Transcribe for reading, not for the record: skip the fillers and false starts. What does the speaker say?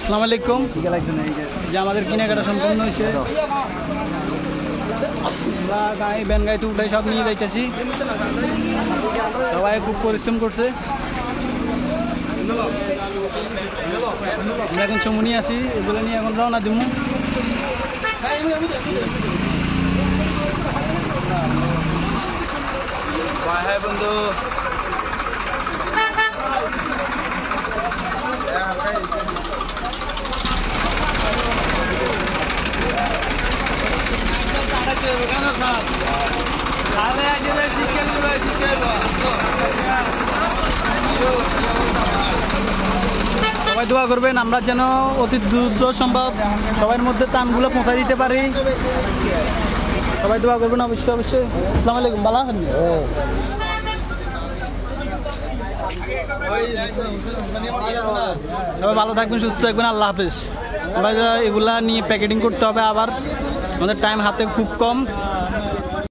আসসালামু আলাইকুম। যে আমাদের কেনাকাটা সম্পন্ন হয়েছে, গাই ব্যান গাইতে উঠাই সব নিয়ে যাইতেছি। সবাই খুব পরিশ্রম করছে। আমরা এখন চমুনি আছি, এগুলো নিয়ে এখন রওনা দিব। হাই বন্ধু, সবাই দোয়া করবেন আমরা যেন অতি দ্রুত সম্ভব সবার মধ্যে ত্রাণগুলো পৌঁছা দিতে পারি। সবাই দোয়া করবেন অবশ্যই অবশ্যই। আসসালামু আলাইকুম, ভালো আছেন? সবাই ভালো থাকবেন, সুস্থ থাকবেন, আল্লাহ হাফেজ। আমরা এগুলা নিয়ে প্যাকেটিং করতে হবে, আবার আমাদের টাইম হাতে খুব কম।